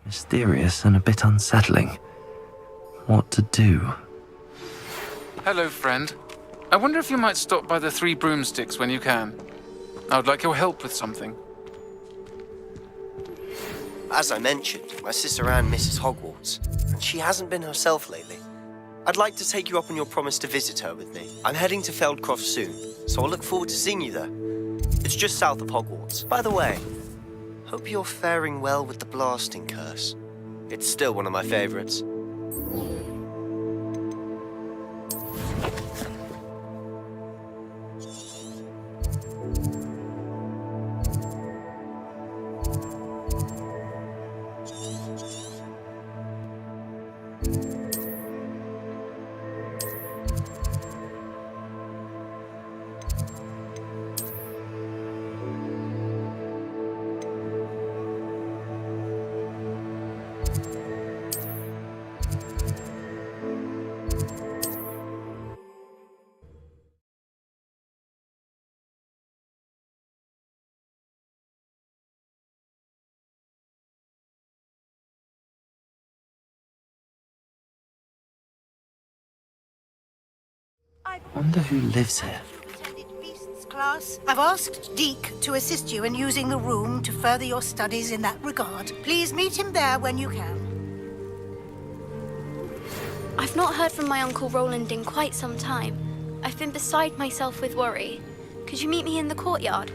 Mysterious and a bit unsettling. What to do? Hello, friend. I wonder if you might stop by the Three Broomsticks when you can. I would like your help with something. As I mentioned, my sister Anne misses Hogwarts, and she hasn't been herself lately. I'd like to take you up on your promise to visit her with me. I'm heading to Feldcroft soon, so I'll look forward to seeing you there. It's just south of Hogwarts. By the way, hope you're faring well with the blasting curse. It's still one of my favorites. Wonder who lives here. Beasts class. I've asked Deke to assist you in using the room to further your studies in that regard. Please meet him there when you can. I've not heard from my Uncle Roland in quite some time. I've been beside myself with worry. Could you meet me in the courtyard?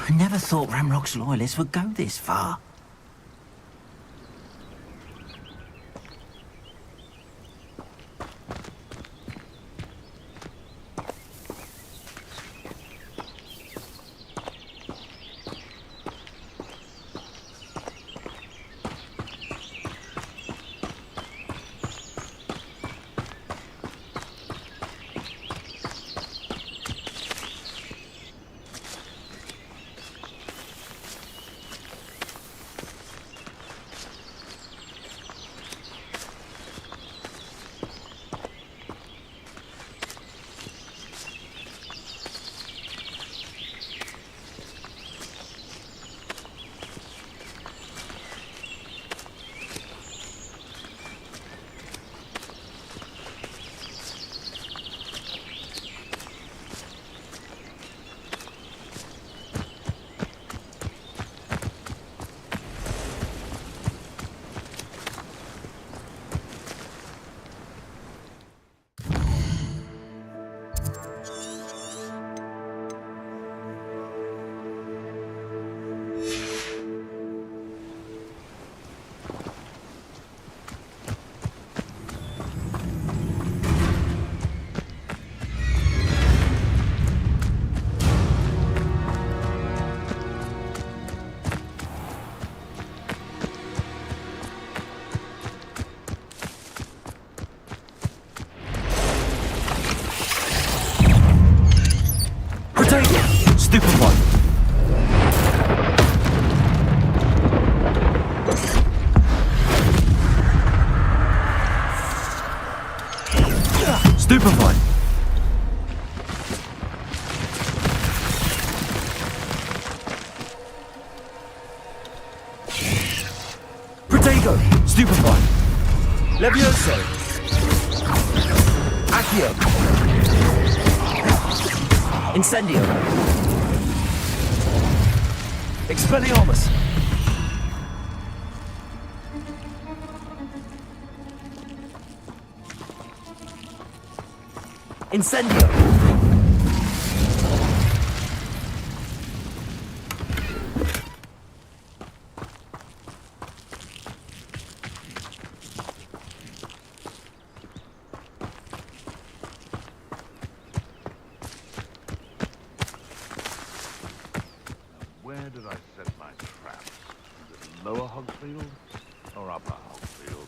I never thought Ramrock's loyalists would go this far. Stupid one. Stupefy. Protego. Stupefy. Levioso! Accio! Incendio! Expelliarmus! Incendio! Where did I set my traps? Is it lower Hogsfield or upper Hogsfield?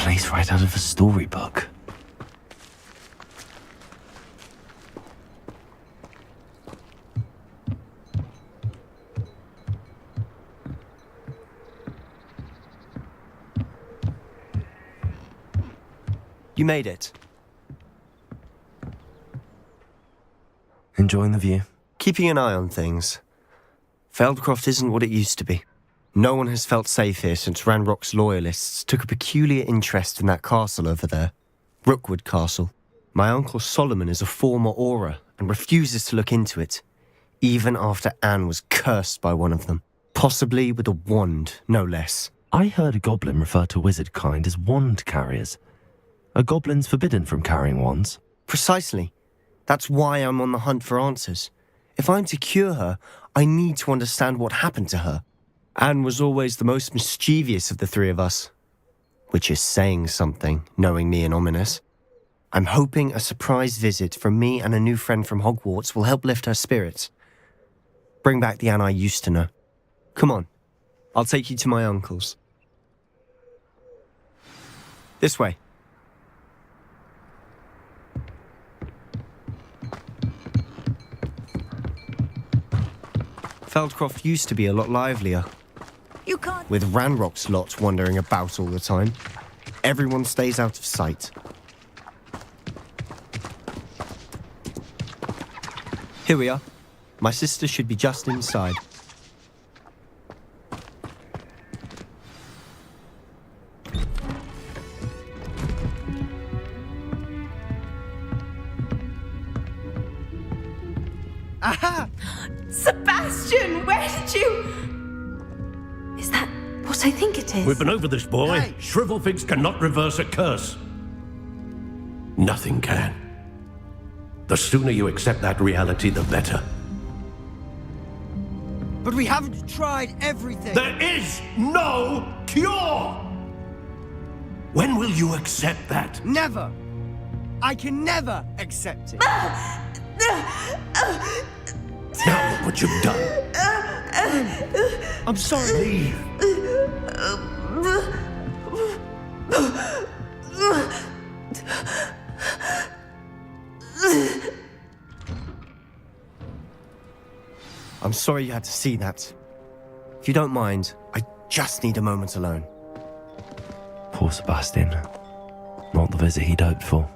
place right out of a storybook. You made it. Enjoying the view? Keeping an eye on things. Feldcroft isn't what it used to be. No one has felt safe here since Ranrock's loyalists took a peculiar interest in that castle over there. Rookwood Castle. My uncle Solomon is a former Auror and refuses to look into it, even after Anne was cursed by one of them. Possibly with a wand, no less. I heard a goblin refer to wizard kind as wand carriers. Are goblins forbidden from carrying wands? Precisely. That's why I'm on the hunt for answers. If I'm to cure her, I need to understand what happened to her. Anne was always the most mischievous of the three of us. Which is saying something, knowing me and Ominous. I'm hoping a surprise visit from me and a new friend from Hogwarts will help lift her spirits. Bring back the Anne I used to know. Come on, I'll take you to my uncle's. This way. Feldcroft used to be a lot livelier. You can't. With Ranrock's lot wandering about all the time. Everyone stays out of sight. Here we are. My sister should be just inside. Aha! Sebastian, where did you... Is that what I think it is? We've been over this, boy. Hey. Shrivelfigs cannot reverse a curse. Nothing can. The sooner you accept that reality, the better. But we haven't tried everything. There is no cure! When will you accept that? Never. I can never accept it. Now look what you've done. I'm sorry. Leave. I'm sorry you had to see that. If you don't mind, I just need a moment alone. Poor Sebastian. Not the visit he'd hoped for.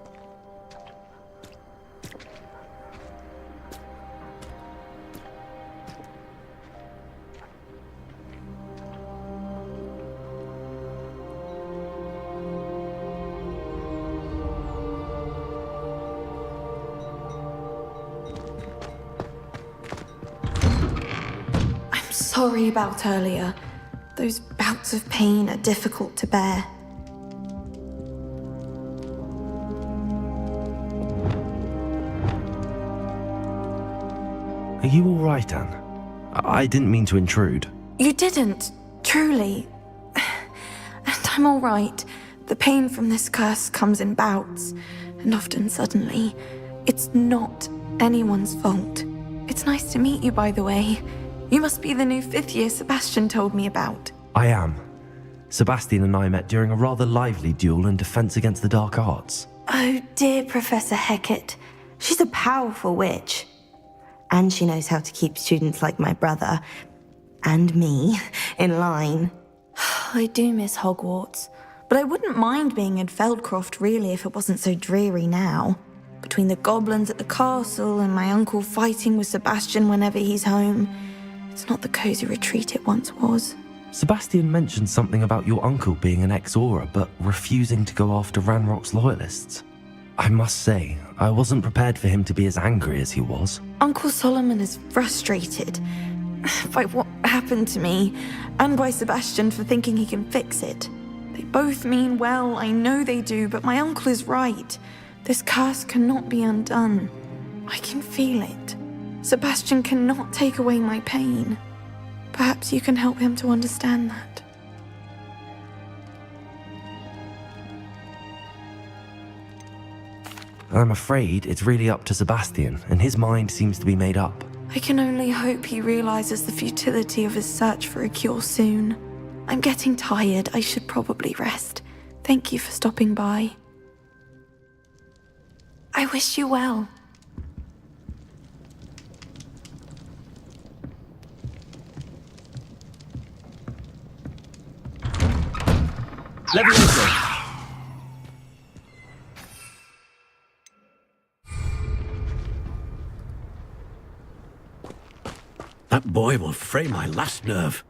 Sorry about earlier. Those bouts of pain are difficult to bear. Are you all right, Anne? I didn't mean to intrude. You didn't, truly. And I'm all right. The pain from this curse comes in bouts, and often suddenly. It's not anyone's fault. It's nice to meet you, by the way. You must be the new 5th year Sebastian told me about. I am. Sebastian and I met during a rather lively duel in Defense Against the Dark Arts. Oh, dear Professor Hecat. She's a powerful witch. And she knows how to keep students like my brother, and me, in line. I do miss Hogwarts, but I wouldn't mind being in Feldcroft really if it wasn't so dreary now. Between the goblins at the castle and my uncle fighting with Sebastian whenever he's home, it's not the cozy retreat it once was. Sebastian mentioned something about your uncle being an ex-Auror, but refusing to go after Ranrock's loyalists. I must say, I wasn't prepared for him to be as angry as he was. Uncle Solomon is frustrated by what happened to me, and by Sebastian for thinking he can fix it. They both mean well, I know they do, but my uncle is right. This curse cannot be undone. I can feel it. Sebastian cannot take away my pain. Perhaps you can help him to understand that. I'm afraid it's really up to Sebastian, and his mind seems to be made up. I can only hope he realizes the futility of his search for a cure soon. I'm getting tired. I should probably rest. Thank you for stopping by. I wish you well. Levioso! That boy will fray my last nerve.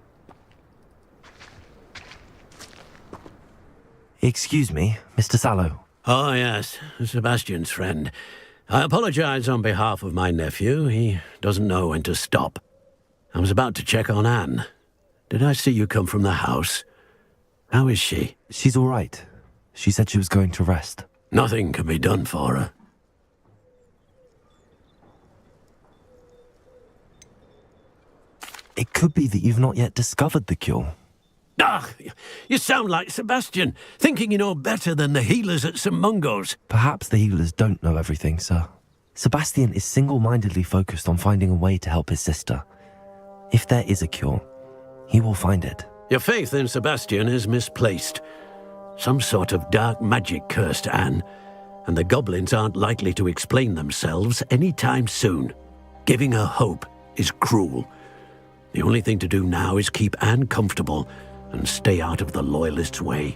Excuse me, Mr. Sallow. Oh, yes, Sebastian's friend. I apologize on behalf of my nephew. He doesn't know when to stop. I was about to check on Anne. Did I see you come from the house? How is she? She's all right. She said she was going to rest. Nothing can be done for her. It could be that you've not yet discovered the cure. Ah, you sound like Sebastian, thinking you know better than the healers at St. Mungo's. Perhaps the healers don't know everything, sir. Sebastian is single-mindedly focused on finding a way to help his sister. If there is a cure, he will find it. Your faith in Sebastian is misplaced. Some sort of dark magic cursed Anne, and the goblins aren't likely to explain themselves anytime soon. Giving her hope is cruel. The only thing to do now is keep Anne comfortable and stay out of the Loyalists' way.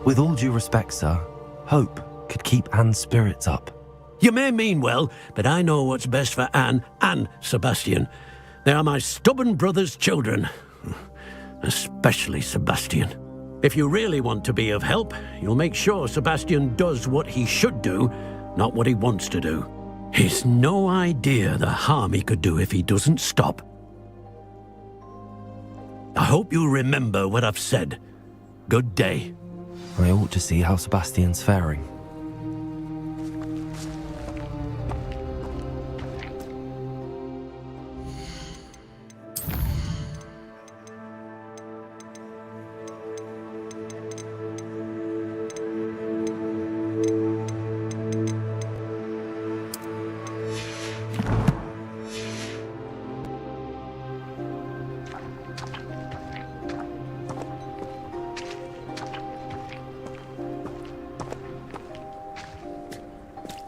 With all due respect, sir, hope could keep Anne's spirits up. You may mean well, but I know what's best for Anne and Sebastian. They are my stubborn brother's children. Especially Sebastian. If you really want to be of help, you'll make sure Sebastian does what he should do, not what he wants to do. He's no idea the harm he could do if he doesn't stop. I hope you'll remember what I've said. Good day. I ought to see how Sebastian's faring.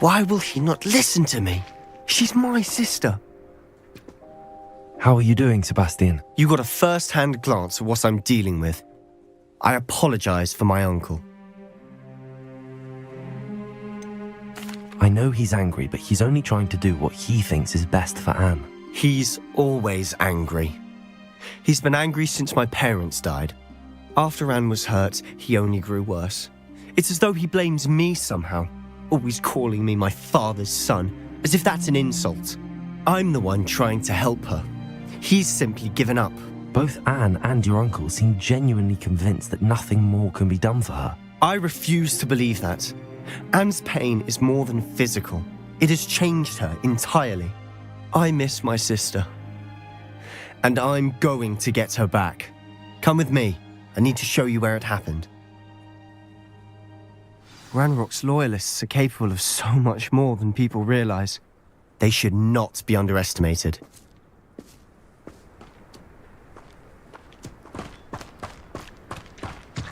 Why will she not listen to me? She's my sister. How are you doing, Sebastian? You got a first-hand glance at what I'm dealing with. I apologize for my uncle. I know he's angry, but he's only trying to do what he thinks is best for Anne. He's always angry. He's been angry since my parents died. After Anne was hurt, he only grew worse. It's as though he blames me somehow, always calling me my father's son, as if that's an insult. I'm the one trying to help her. He's simply given up. Both Anne and your uncle seem genuinely convinced that nothing more can be done for her. I refuse to believe that. Anne's pain is more than physical. It has changed her entirely. I miss my sister. And I'm going to get her back. Come with me. I need to show you where it happened. Ranrock's Loyalists are capable of so much more than people realize. They should not be underestimated.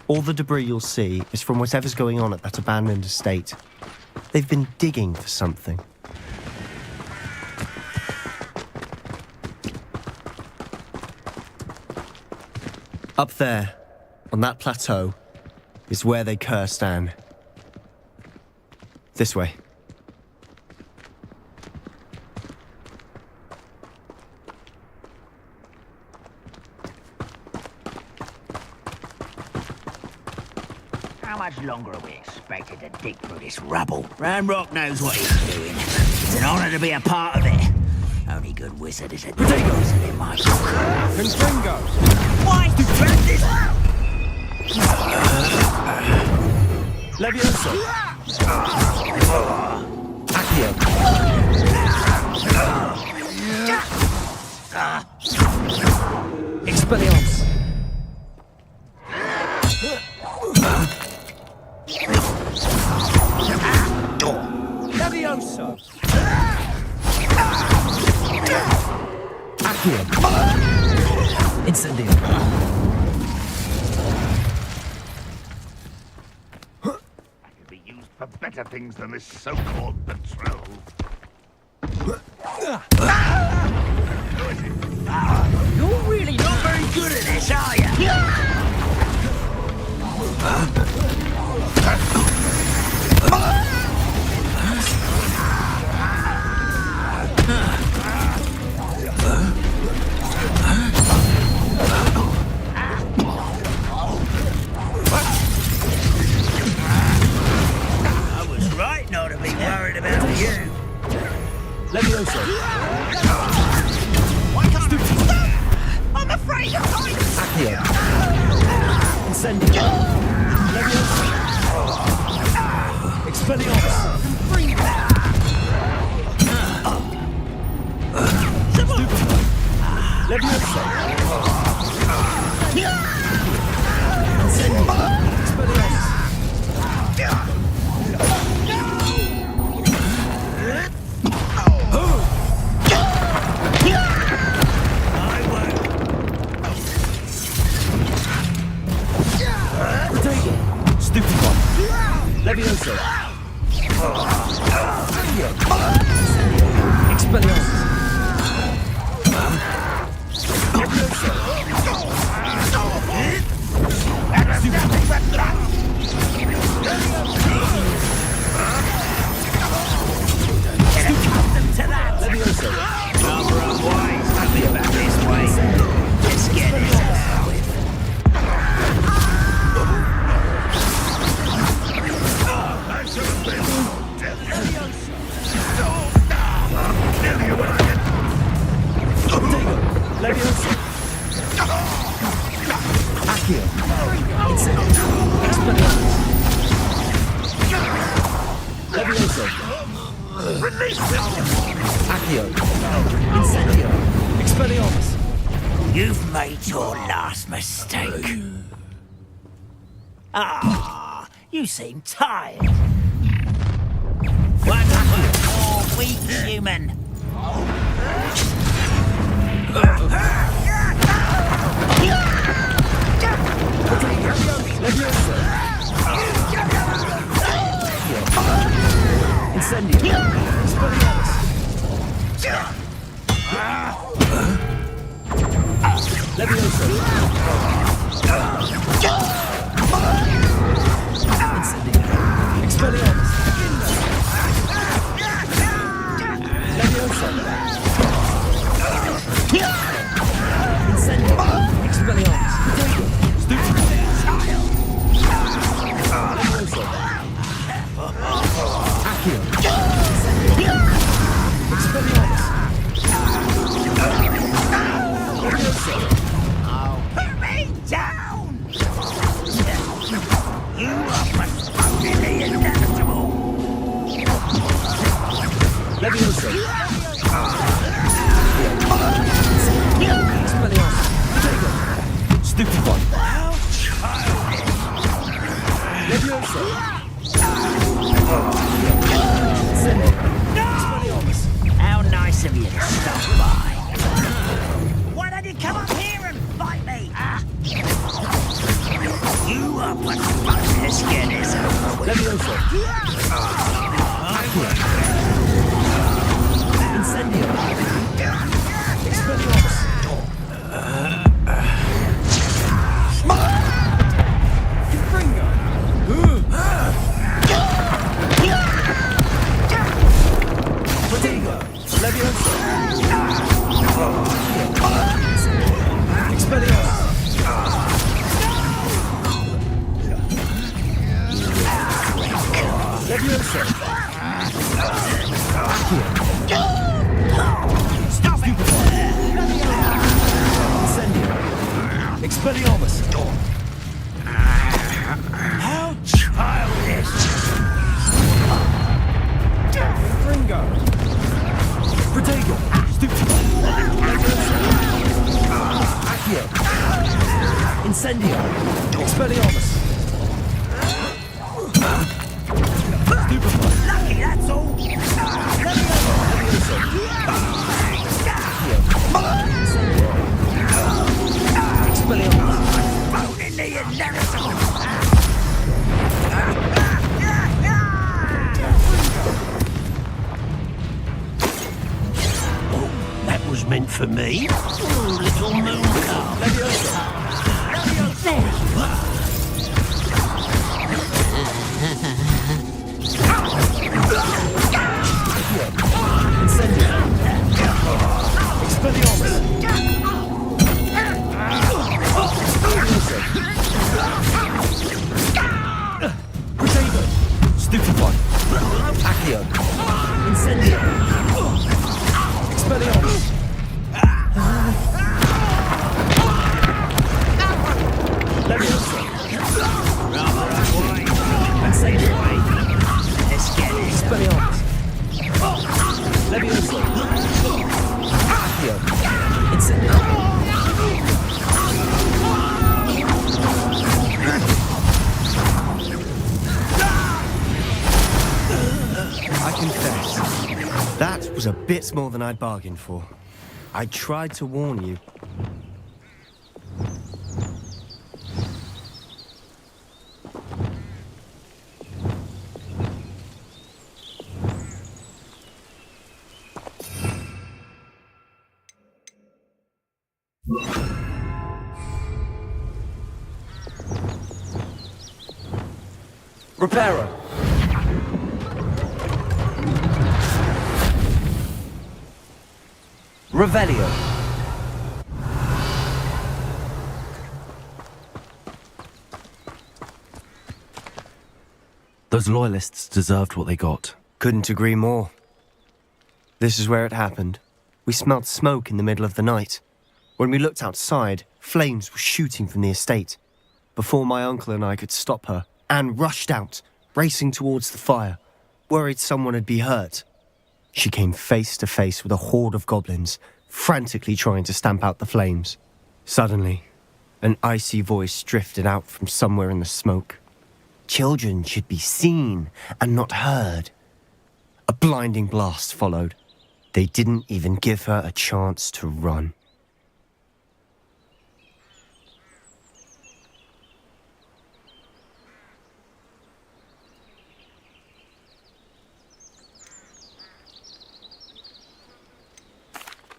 All the debris you'll see is from whatever's going on at that abandoned estate. They've been digging for something. Up there, on that plateau, is where they cursed Anne. This way. How much longer are we expected to dig through this rubble? Ranrock knows what he's doing. It's an honor to be a part of it. Only good wizard is a potatoes in my book. Confringo! Why do you drag this? Levioso! Accio! Expelliarmus! Levioso! Accio! Incendio! greater things than this so-called betrothal. You're really not very good at this, are you? I was right not to be worried about you. Levioso. Why can't I stop? I'm afraid of heights. Accio. Incendio. Levioso. Expelliarmus. Stupefy. Levioso. Incendio. Expelliarmus. Stupefy. Levioso. Expelliarmus. Levioso. Barbara and Wise, happy about this way. Let's get this over with. Levioso. Accio. Expelliarmus. Levioso. Accio. Incendio. Expelliarmus. You've made your last mistake. Ah, you seem tired. One more weak human. Levioso. Incendio. Expelliarmus. Levioso. Incendio. Expelliarmus. Levioso. Incendio. Expelliarmus. Stupid. Levioso. Accio. Expelliarmus. Levioso. Put me down! You are postponing the inevitable. Levioso. Expelliarmus. Stupefy. How childish! Levioso. Expelliarmus. How nice of you to stop by. Why don't you come up here and fight me? You are postponing this get this over with. Levioso. Accio. Incendio. Expelliarmus. Protego. Levioso. Expelliarmus. Levioso. Accio. Stop it! Incendio. Expelliarmus. How childish! Ringo. Protego. Stupid. Accio. Incendio. Expelliarmus. Stupefy. Lucky, that's all! Levioso. Accio. Incendio. Expelliarmus. Postponing the inevitable! was meant for me. Oh, little moon calf. There you are. Stupefy. Accio. Incendio. Expelliarmus. Leviosa. Incendio. Let's get it. Expelliarmus. Leviosa. Accio. Incendio. I confess, that was a bit more than I'd bargained for. I tried to warn you. Reparo. Revelio. Those loyalists deserved what they got. Couldn't agree more. This is where it happened. We smelled smoke in the middle of the night. When we looked outside, flames were shooting from the estate. Before my uncle and I could stop her, Anne rushed out, racing towards the fire, worried someone had been hurt. She came face to face with a horde of goblins, frantically trying to stamp out the flames. Suddenly, an icy voice drifted out from somewhere in the smoke. Children should be seen and not heard. A blinding blast followed. They didn't even give her a chance to run.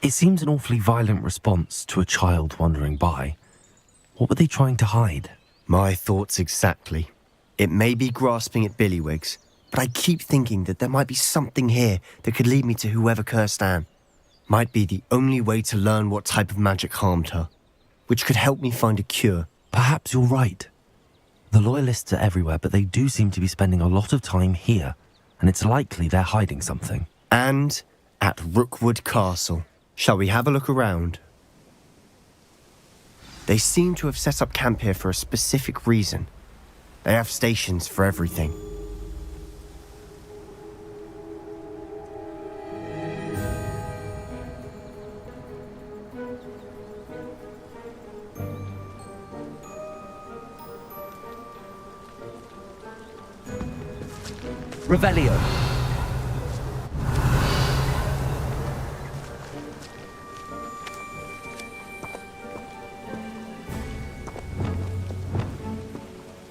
It seems an awfully violent response to a child wandering by. What were they trying to hide? My thoughts exactly. It may be grasping at Billywigs, but I keep thinking that there might be something here that could lead me to whoever cursed Anne. Might be the only way to learn what type of magic harmed her, which could help me find a cure. Perhaps you're right. The loyalists are everywhere, but they do seem to be spending a lot of time here, and it's likely they're hiding something. And at Rookwood Castle. Shall we have a look around? They seem to have set up camp here for a specific reason. They have stations for everything. Revelio.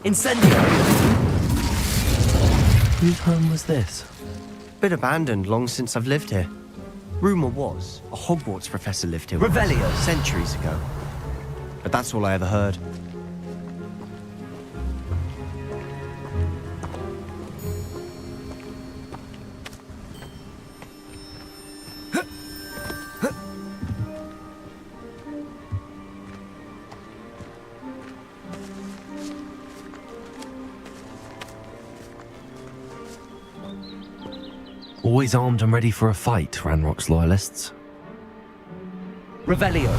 Incendio. Whose home was this? Bit abandoned long since I've lived here. Rumour was a Hogwarts professor lived here Revelio. centuries ago. But that's all I ever heard. Always armed and ready for a fight, Ranrock's loyalists. Revelio.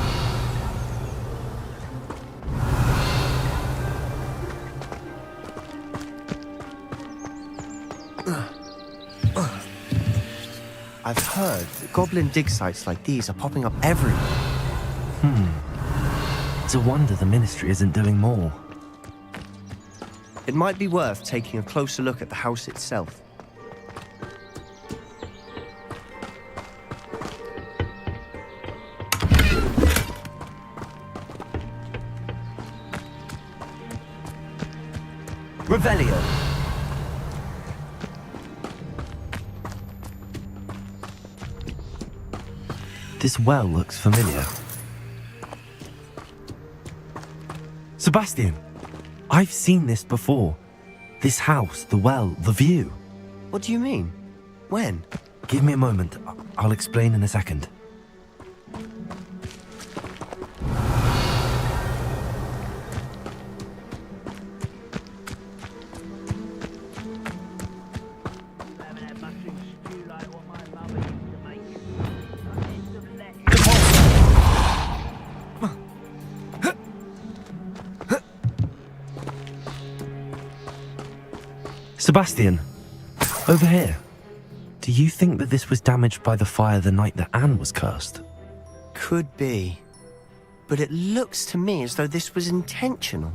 I've heard that goblin dig sites like these are popping up everywhere. It's a wonder the Ministry isn't doing more. It might be worth taking a closer look at the house itself. Revelio. This well looks familiar. Sebastian, I've seen this before. This house, the well, the view. What do you mean? When? Give me a moment. I'll explain in a second. Sebastian, over here. Do you think that this was damaged by the fire the night that Anne was cursed? Could be. But it looks to me as though this was intentional.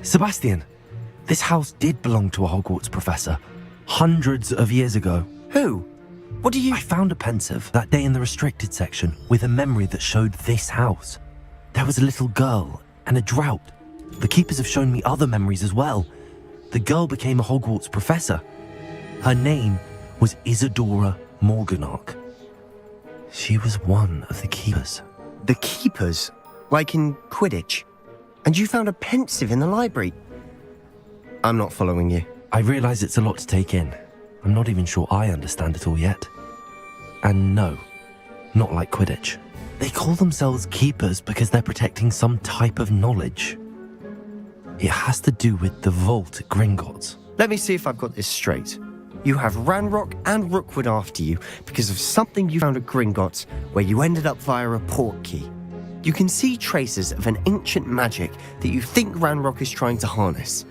Sebastian, this house did belong to a Hogwarts professor, hundreds of years ago. Who? What do you... I found a pensive that day in the restricted section with a memory that showed this house. There was a little girl and a drought. The keepers have shown me other memories as well. The girl became a Hogwarts professor. Her name was Isadora Morganach. She was one of the keepers. The keepers? Like in Quidditch? And you found a pensive in the library? I'm not following you. I realise it's a lot to take in. I'm not even sure I understand it all yet. And no, not like Quidditch. They call themselves keepers because they're protecting some type of knowledge. It has to do with the vault at Gringotts. Let me see if I've got this straight. You have Ranrock and Rookwood after you because of something you found at Gringotts where you ended up via a port key. You can see traces of an ancient magic that you think Ranrock is trying to harness.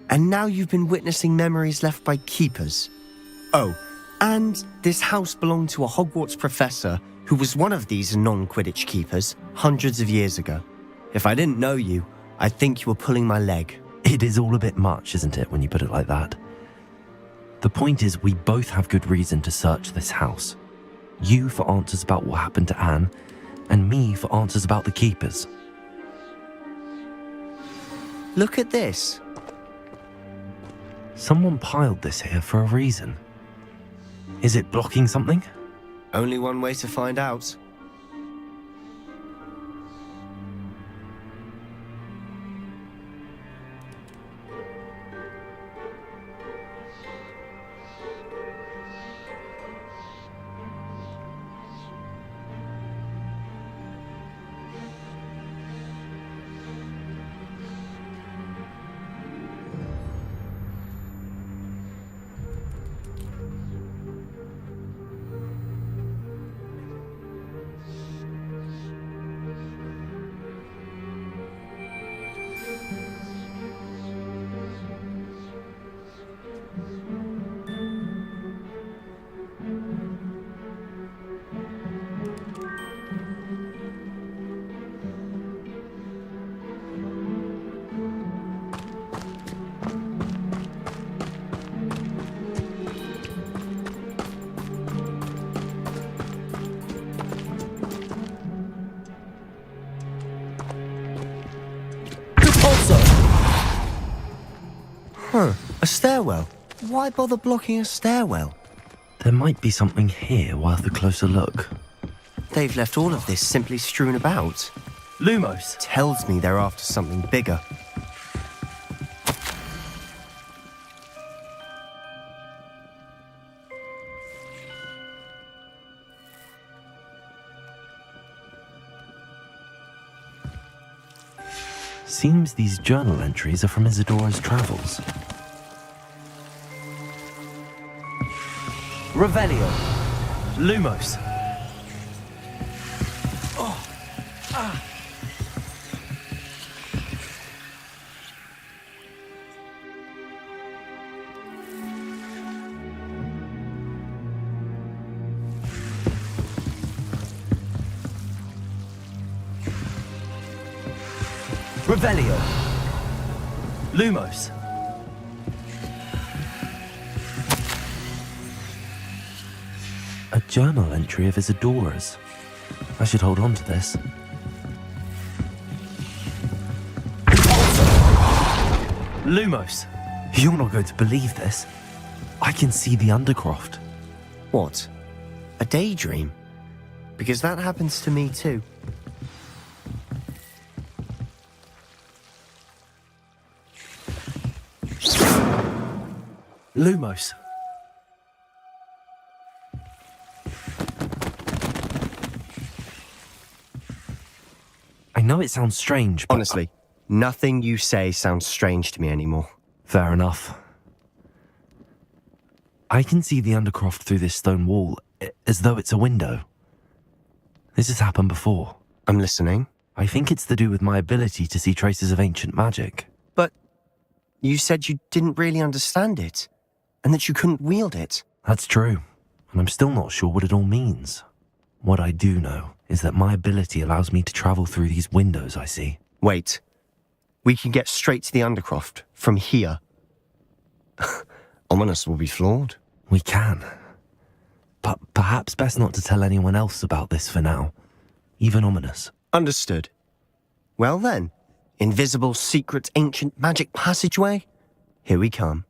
And now you've been witnessing memories left by keepers. Oh, and this house belonged to a Hogwarts professor who was one of these non-Quidditch keepers hundreds of years ago. If I didn't know you, I'd think you were pulling my leg. It is all a bit much, isn't it, when you put it like that? The point is, we both have good reason to search this house. You for answers about what happened to Anne, and me for answers about the keepers. Look at this. Someone piled this here for a reason. Is it blocking something? Only one way to find out. Huh, a stairwell. Why bother blocking a stairwell? There might be something here worth a closer look. They've left all of this simply strewn about. Lumos! Tells me they're after something bigger. Seems these journal entries are from Isadora's travels. Revelio. Lumos! Revelio. Lumos! A journal entry of Isadora's. I should hold on to this. Lumos, you're not going to believe this. I can see the Undercroft. What? A daydream? Because that happens to me too. Lumos. I know it sounds strange, but... Honestly, nothing you say sounds strange to me anymore. Fair enough. I can see the Undercroft through this stone wall, as though it's a window. This has happened before. I'm listening. I think it's to do with my ability to see traces of ancient magic. But you said you didn't really understand it, and that you couldn't wield it. That's true, and I'm still not sure what it all means. What I do know is that my ability allows me to travel through these windows I see. Wait. We can get straight to the Undercroft from here. Ominous will be flawed. We can. But perhaps best not to tell anyone else about this for now. Even Ominous. Understood. Well then, invisible, secret, ancient magic passageway? Here we come.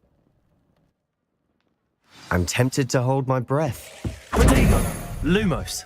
I'm tempted to hold my breath. Protego! Lumos!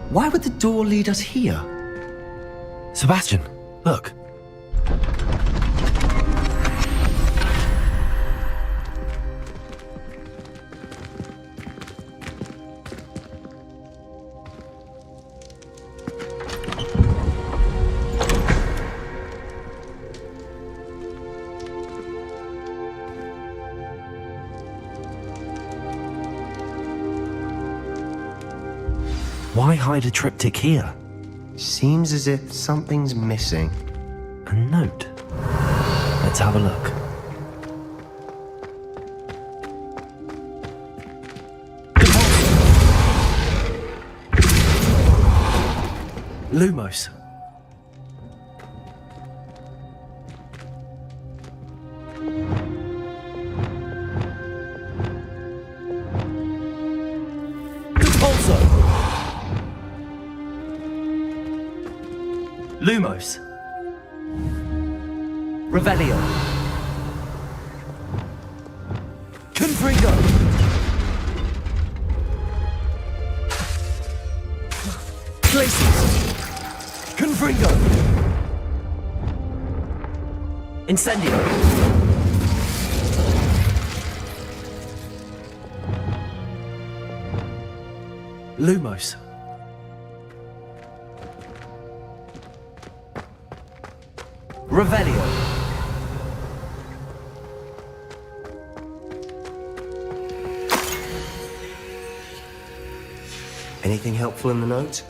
Why would the door lead us here? Sebastian, look. Why hide a triptych here? Seems as if something's missing. A note. Let's have a look. Lumos. Lumos. Revelio. Confringo. Places. Confringo. Incendio. Lumos. Revelio. Anything helpful in the note?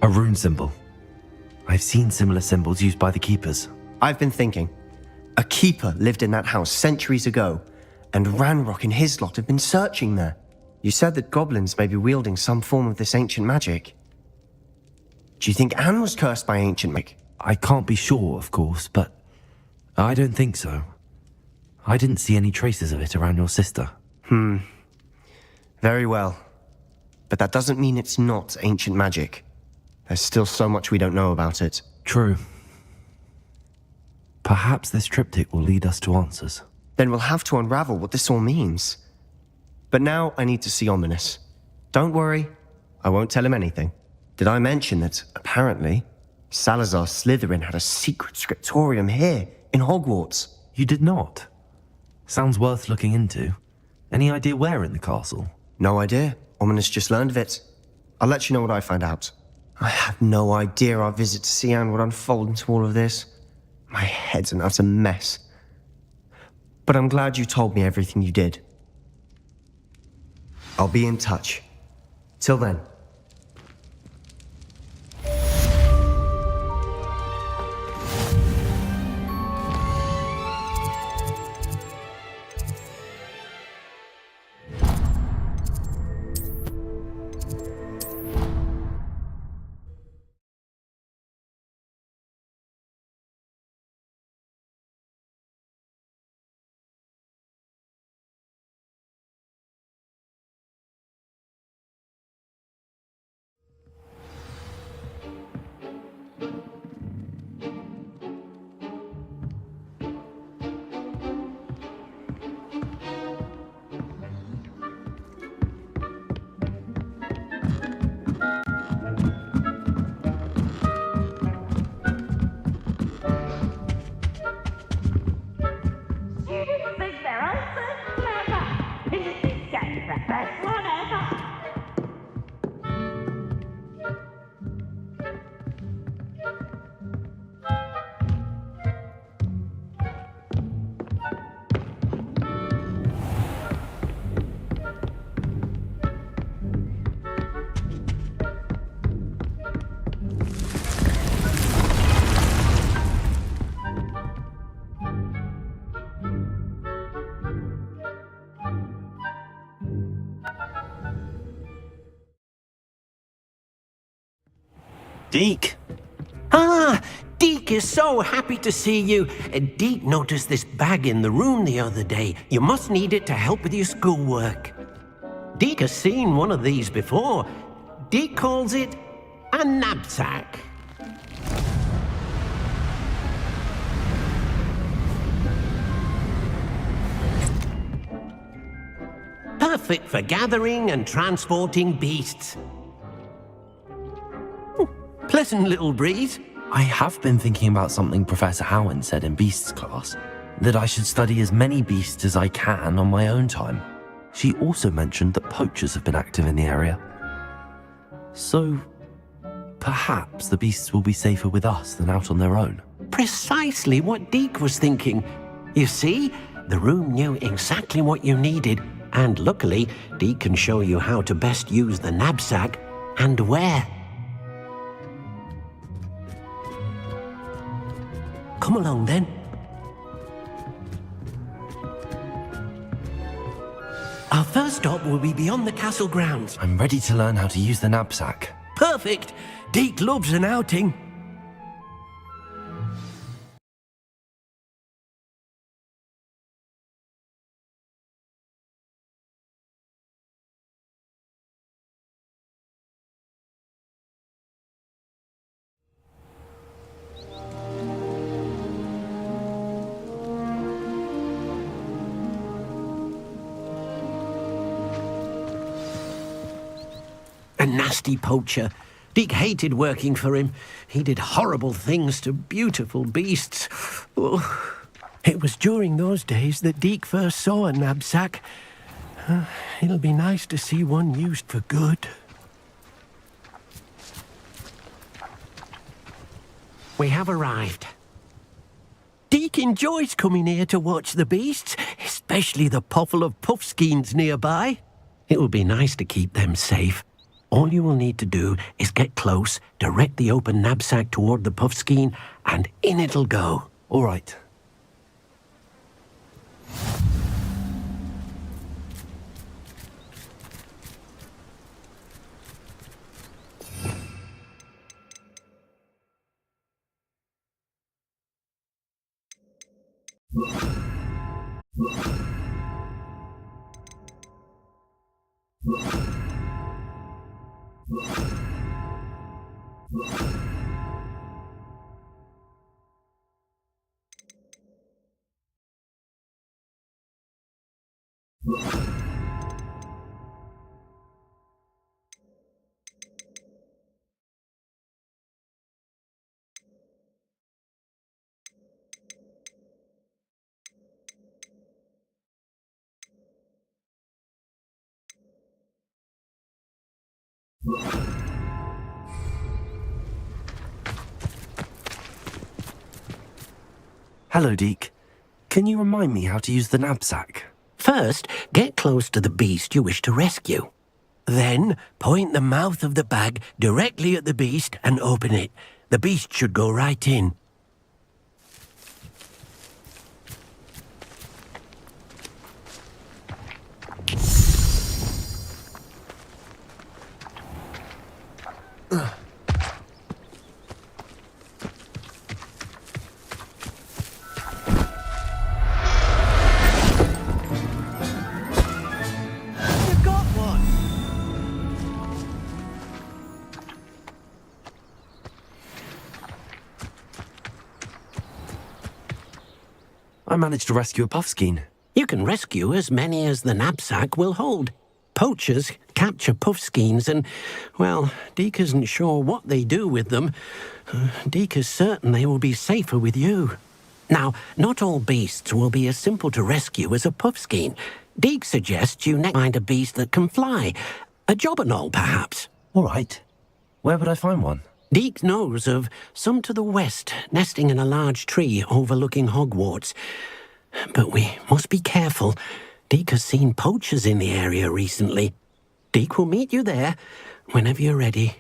A rune symbol. I've seen similar symbols used by the keepers. I've been thinking. A keeper lived in that house centuries ago, and Ranrock and his lot have been searching there. You said that goblins may be wielding some form of this ancient magic. Do you think Anne was cursed by ancient magic? I can't be sure, of course, but I don't think so. I didn't see any traces of it around your sister. Very well. But that doesn't mean it's not ancient magic. There's still so much we don't know about it. True. Perhaps this triptych will lead us to answers. Then we'll have to unravel what this all means. But now I need to see Ominous. Don't worry, I won't tell him anything. Did I mention that, apparently, Salazar Slytherin had a secret scriptorium here, in Hogwarts? You did not? Sounds worth looking into. Any idea where in the castle? No idea. Ominous just learned of it. I'll let you know what I find out. I have no idea our visit to Sian would unfold into all of this. My head's an utter mess. But I'm glad you told me everything you did. I'll be in touch. Till then. Deke! Ah, Deke is so happy to see you. Deke noticed this bag in the room the other day. You must need it to help with your schoolwork. Deke has seen one of these before. Deke calls it a knapsack. Perfect for gathering and transporting beasts. Pleasant little breeze. I have been thinking about something Professor Howard said in Beasts class, that I should study as many beasts as I can on my own time. She also mentioned that poachers have been active in the area. So, perhaps the beasts will be safer with us than out on their own. Precisely what Deke was thinking. You see, the room knew exactly what you needed, and luckily, Deke can show you how to best use the knapsack and where. Come along then. Our first stop will be beyond the castle grounds. I'm ready to learn how to use the knapsack. Perfect! Deke loves an outing. A nasty poacher. Deke hated working for him. He did horrible things to beautiful beasts. Oh. It was during those days that Deke first saw a knapsack. It'll be nice to see one used for good. We have arrived. Deke enjoys coming here to watch the beasts, especially the potful of puffskeins nearby. It will be nice to keep them safe. All you will need to do is get close, direct the open knapsack toward the puffskein, and in it'll go. All right. Hello, Deke. Can you remind me how to use the knapsack? First, get close to the beast you wish to rescue. Then, point the mouth of the bag directly at the beast and open it. The beast should go right in. You've got one! I managed to rescue a puffskein. You can rescue as many as the knapsack will hold. Poachers capture puffskeins and, well, Deke isn't sure what they do with them. Deke is certain they will be safer with you. Now, not all beasts will be as simple to rescue as a puffskein. Deke suggests you next find a beast that can fly. A jobberknoll, perhaps. All right. Where would I find one? Deke knows of some to the west, nesting in a large tree overlooking Hogwarts. But we must be careful. Deke has seen poachers in the area recently. Deke will meet you there whenever you're ready.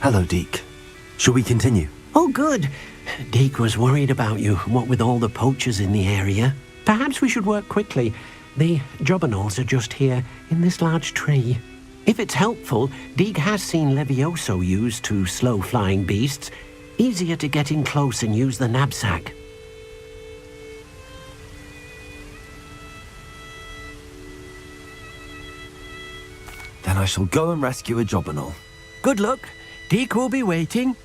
Hello, Deke. Shall we continue? Oh, good. Deke was worried about you, what with all the poachers in the area. Perhaps we should work quickly. The jobberknolls are just here, in this large tree. If it's helpful, Deke has seen Levioso used to slow flying beasts. Easier to get in close and use the knapsack. Then I shall go and rescue a jobberknoll. Good luck. Deke will be waiting.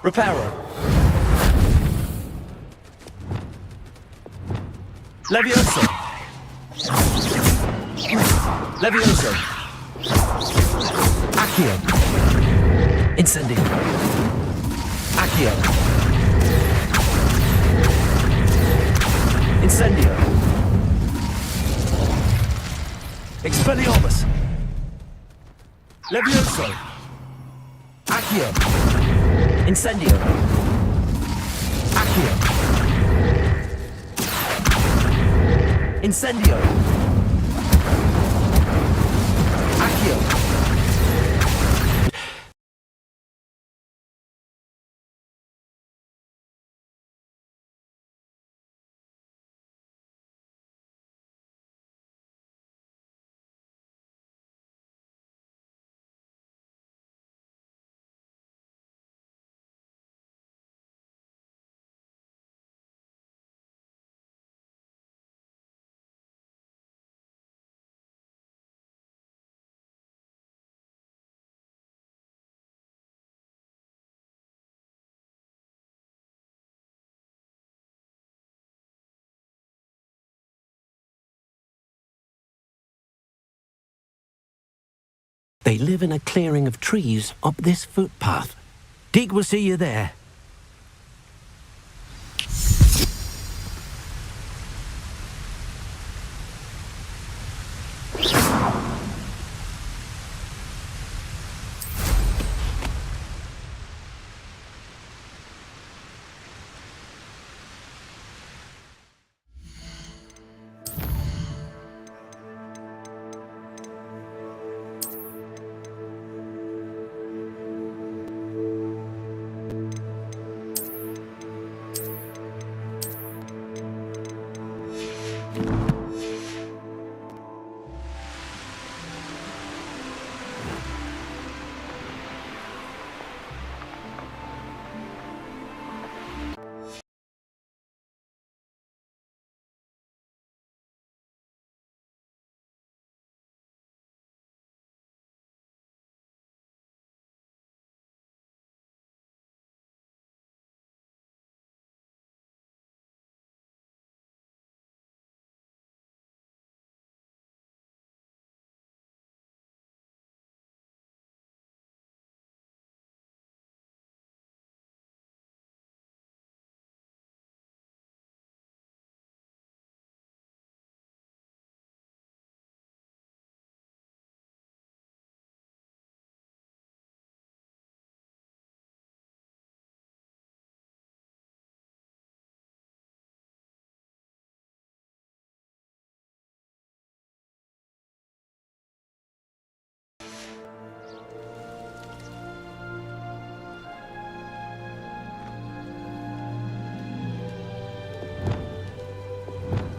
Reparo. Levioso. Levioso. Accio. Incendio. Accio. Incendio. Expelliarmus. Levioso. Accio. Incendio. Accio. Incendio. Accio. They live in a clearing of trees up this footpath. Dig will see you there.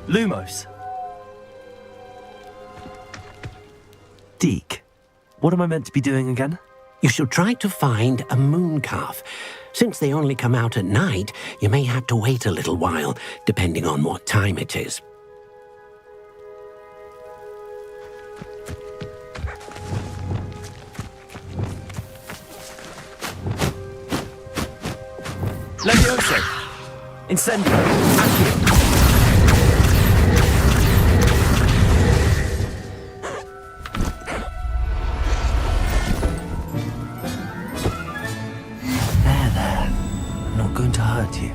Lumos. Deke, what am I meant to be doing again? You should try to find a moon calf. Since they only come out at night, you may have to wait a little while, depending on what time it is. Levioso. Incendio. Accio. There. I'm not going to hurt you.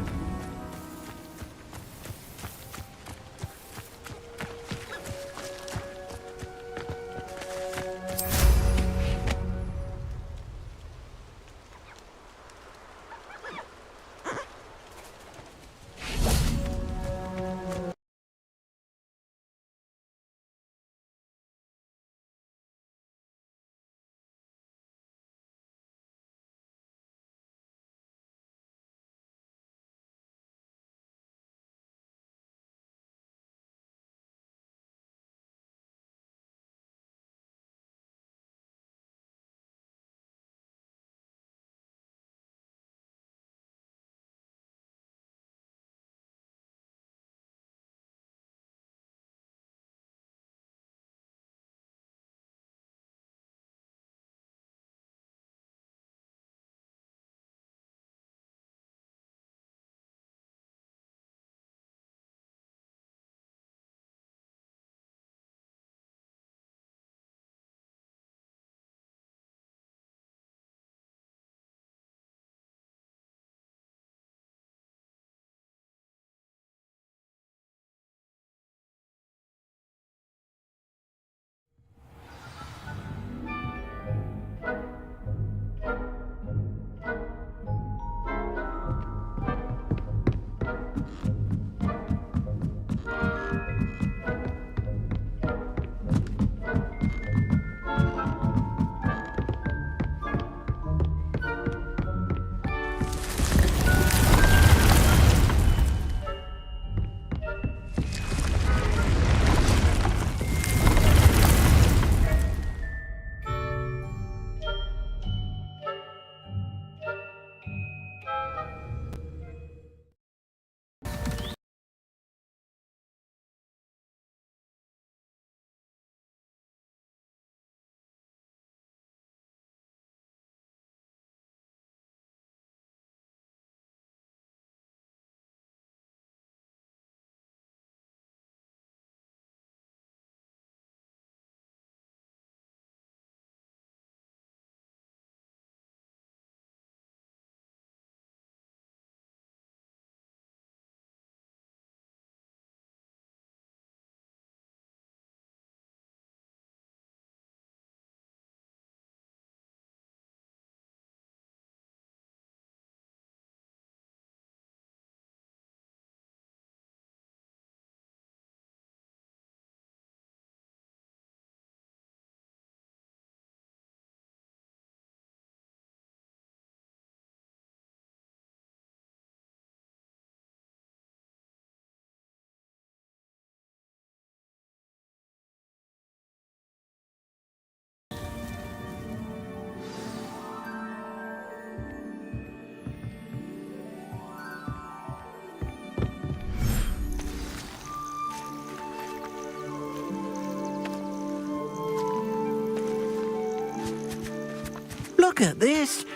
Look at this.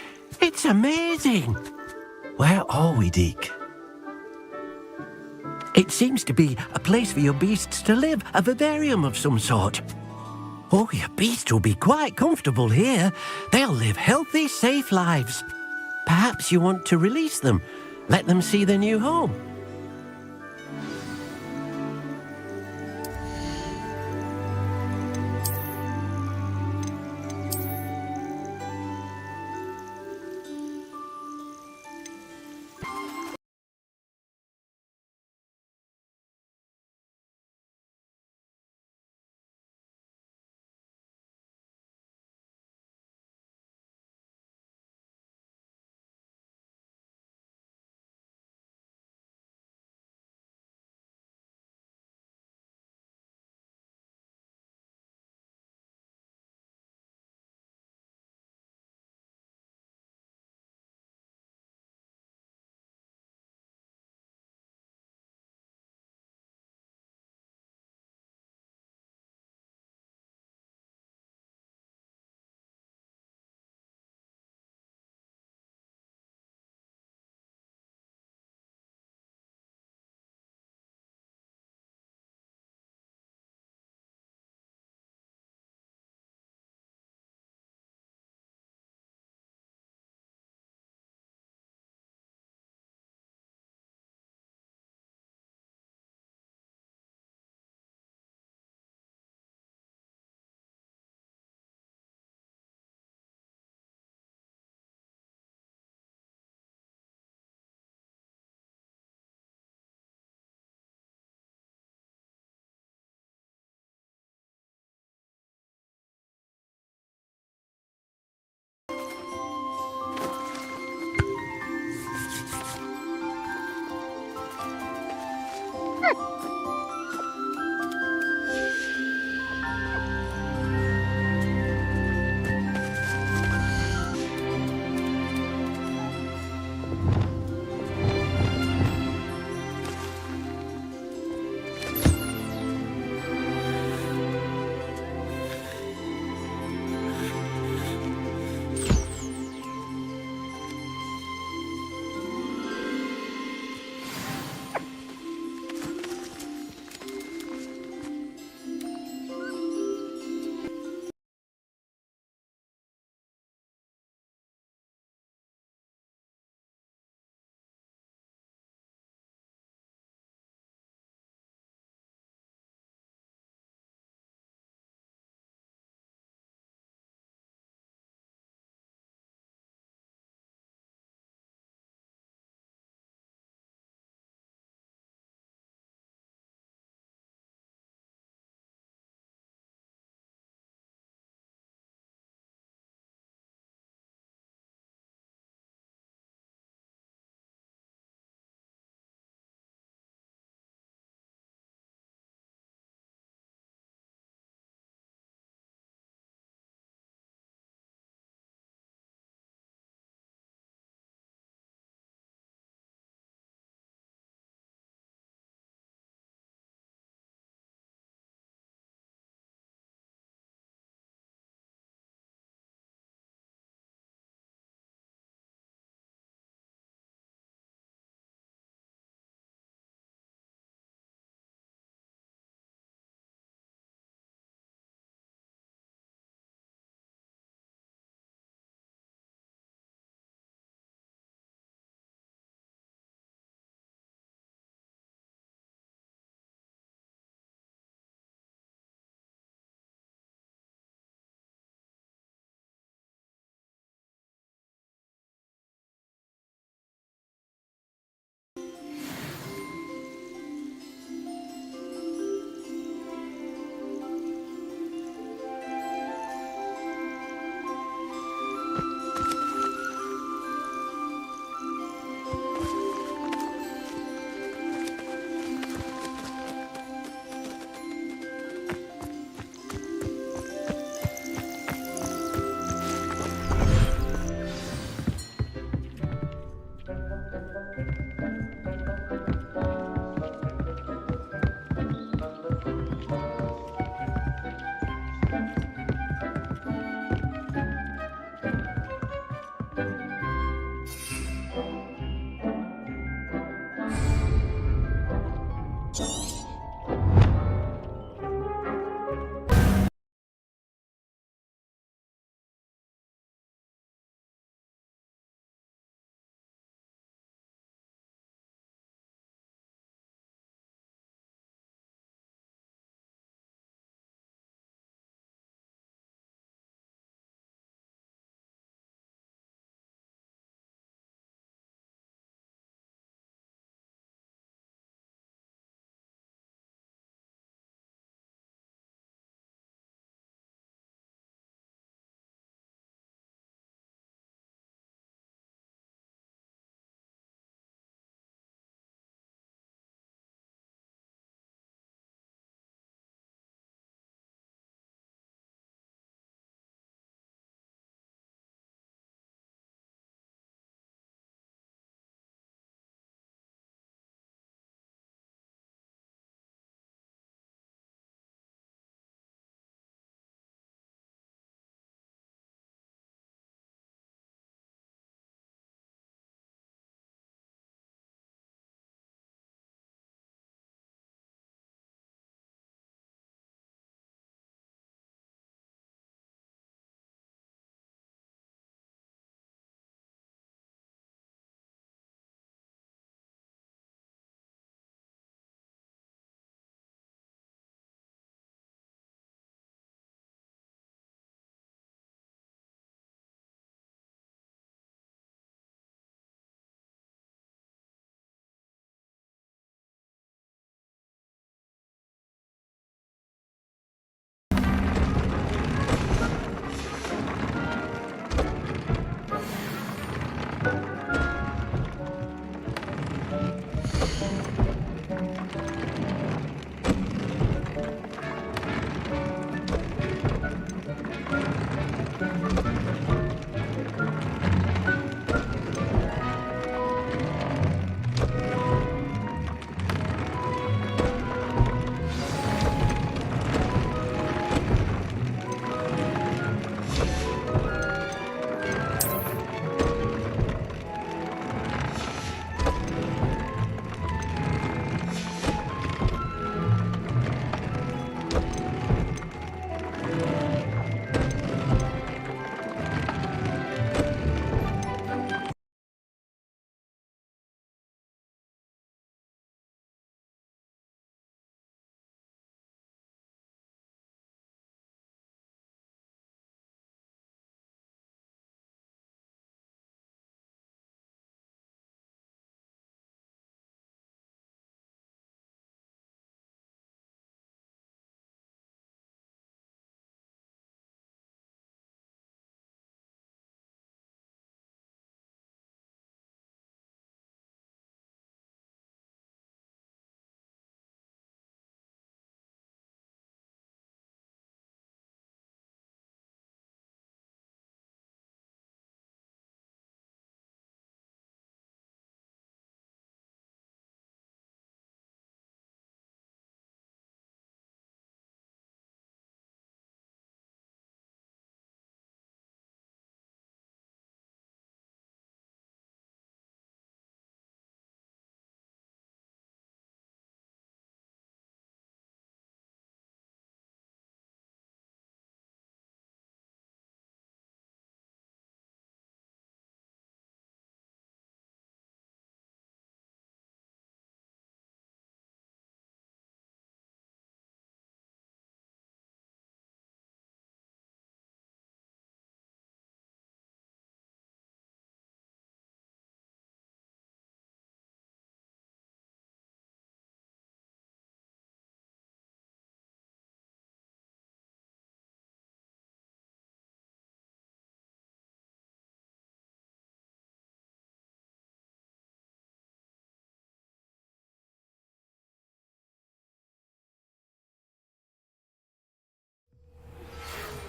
It's amazing. Where are we, Deke? It seems to be a place for your beasts to live, a vivarium of some sort. Oh, your beasts will be quite comfortable here. They'll live healthy, safe lives. Perhaps you want to release them, let them see their new home.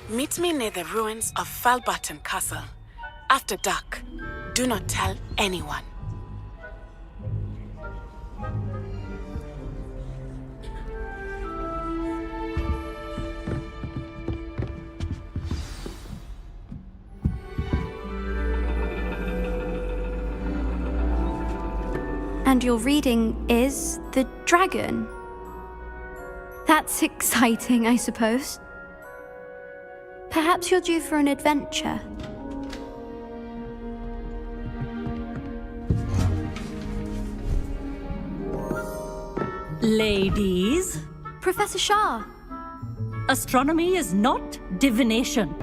Meet me near the ruins of Falbarton Castle. After dark. Do not tell anyone. And your reading is The Dragon. That's exciting, I suppose. Perhaps you're due for an adventure. Ladies, Professor Shah. astronomy is not divination.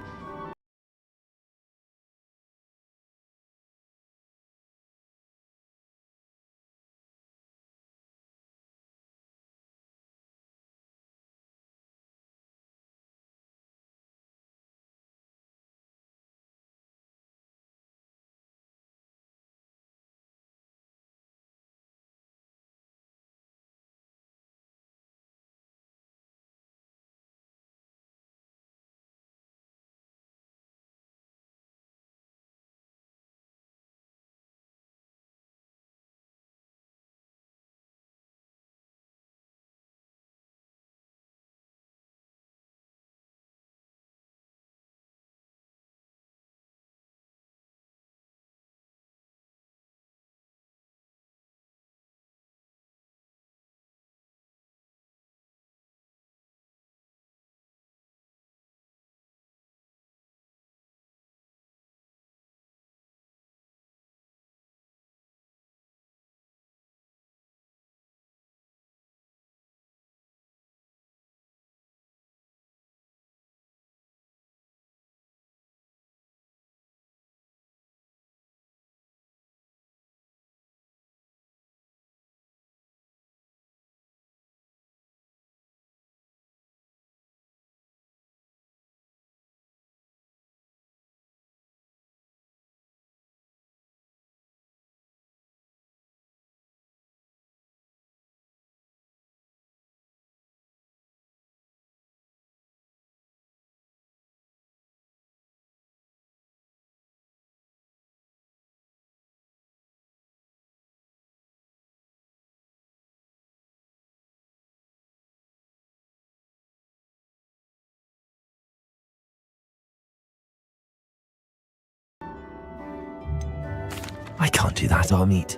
I can't do that, Amit.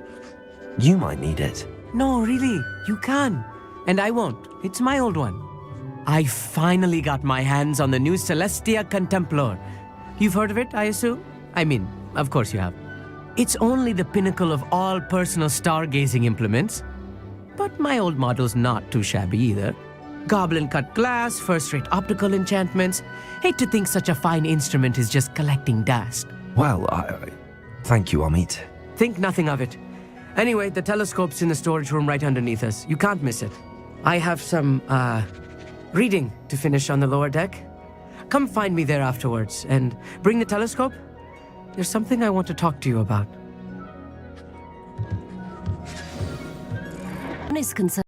You might need it. No, really, you can. And I won't. It's my old one. I finally got my hands on the new Celestia Contemplar. You've heard of it, I assume? I mean, of course you have. It's only the pinnacle of all personal stargazing implements. But my old model's not too shabby either. Goblin-cut glass, first-rate optical enchantments. Hate to think such a fine instrument is just collecting dust. Well, thank you, Amit. Think nothing of it. Anyway, the telescope's in the storage room right underneath us. You can't miss it. I have some, reading to finish on the lower deck. Come find me there afterwards, and bring the telescope. There's something I want to talk to you about. Is concerned.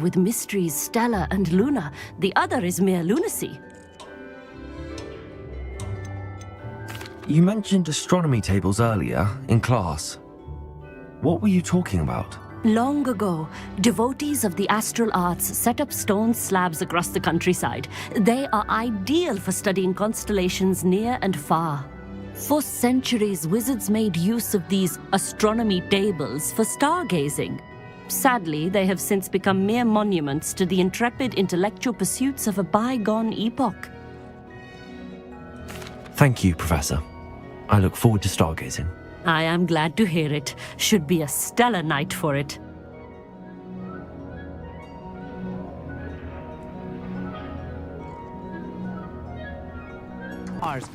With mysteries, Stella and Luna. The other is mere lunacy. You mentioned astronomy tables earlier in class. What were you talking about? Long ago, devotees of the astral arts set up stone slabs across the countryside. They are ideal for studying constellations near and far. For centuries, wizards made use of these astronomy tables for stargazing. Sadly, they have since become mere monuments to the intrepid intellectual pursuits of a bygone epoch. Thank you, Professor. I look forward to stargazing. I am glad to hear it. Should be a stellar night for it. Ours.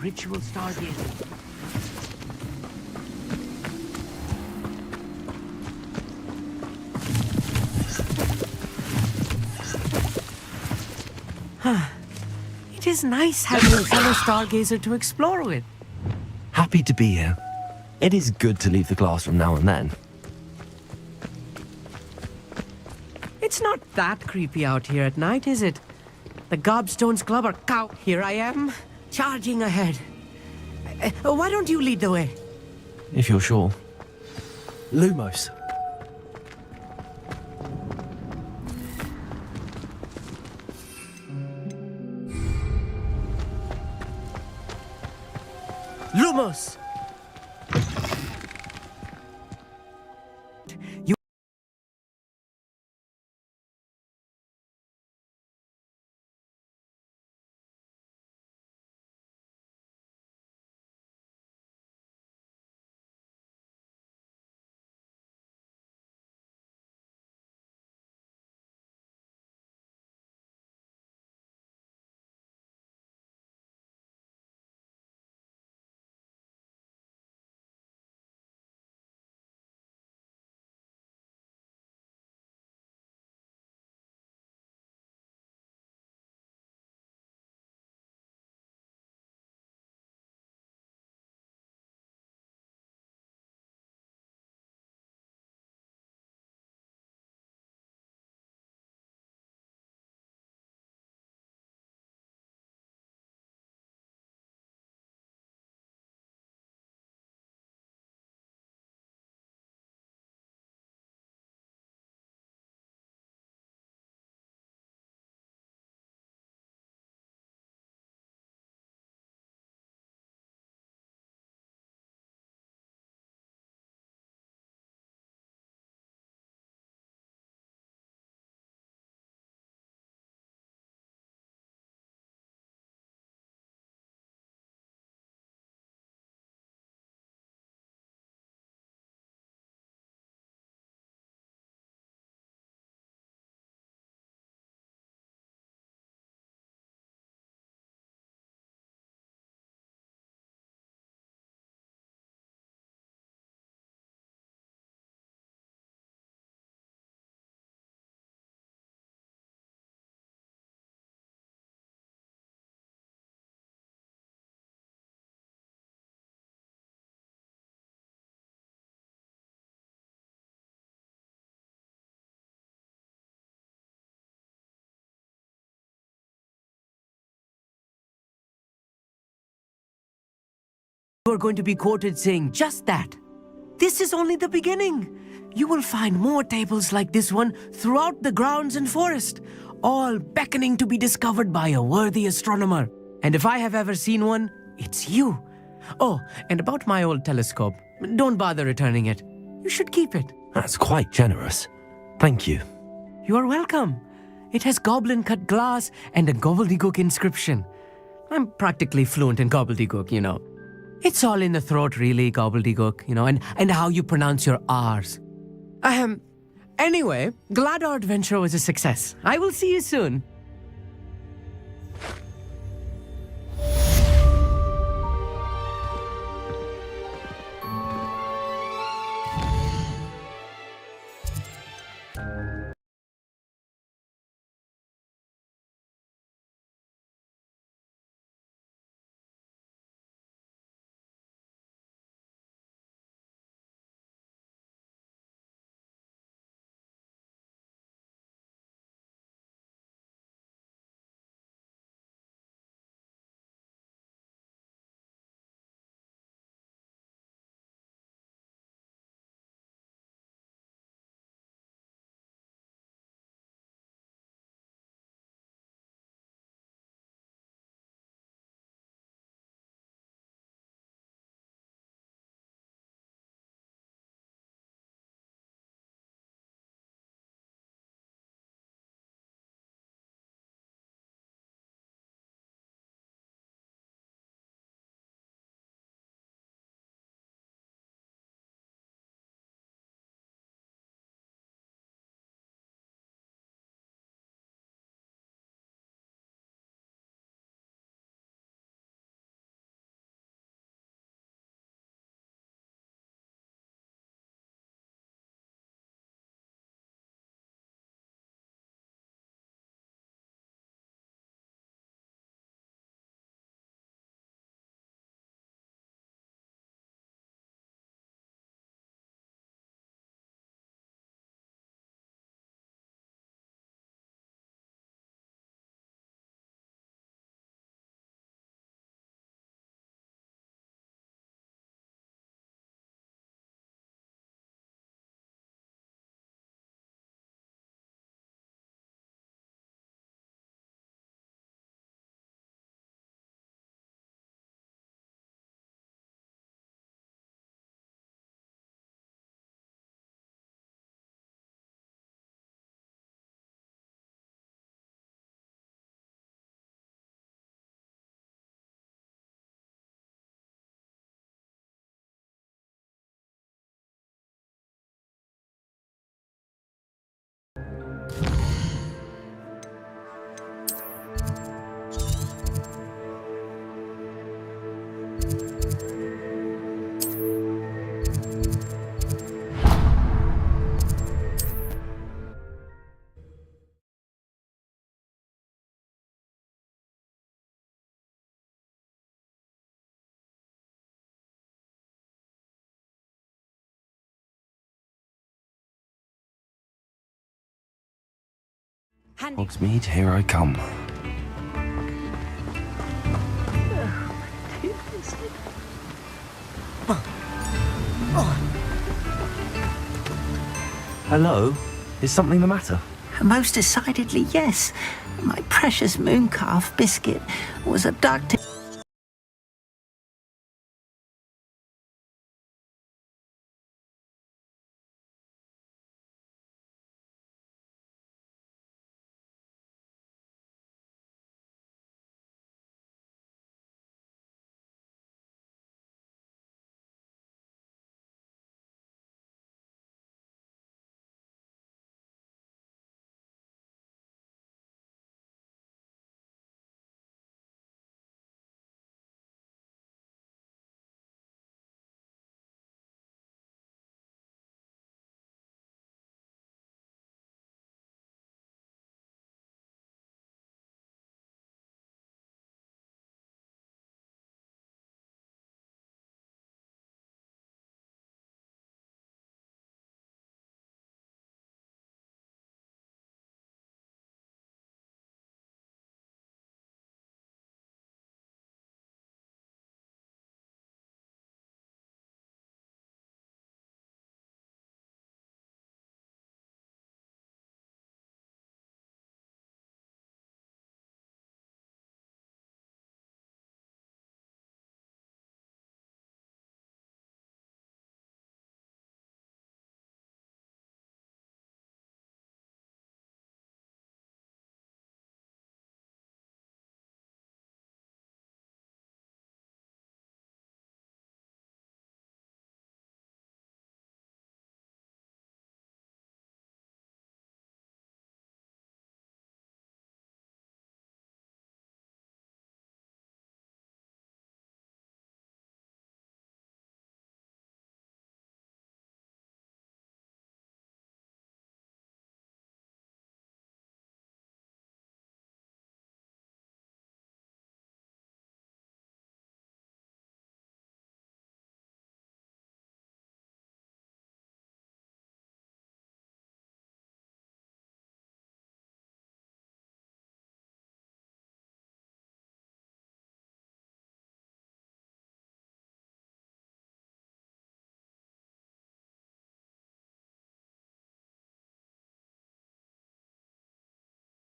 ritual stargazing. It is nice having a fellow stargazer to explore with. Happy to be here. It is good to leave the classroom now and then. It's not that creepy out here at night, is it? The Gobstones Club are cow. Here I am, charging ahead. Why don't you lead the way? If you're sure. Lumos. Lumos! You are going to be quoted saying just that. This is only the beginning. You will find more tables like this one throughout the grounds and forest, all beckoning to be discovered by a worthy astronomer. And if I have ever seen one, it's you. Oh, and about my old telescope, don't bother returning it. You should keep it. That's quite generous. Thank you. You are welcome. It has goblin-cut glass and a gobbledygook inscription. I'm practically fluent in gobbledygook, you know. It's all in the throat, really, gobbledygook, you know, and how you pronounce your R's. Anyway, glad our adventure was a success. I will see you soon. Hogsmeade, here I come. Hello? Is something the matter? Most decidedly, yes. My precious mooncalf biscuit was abducted.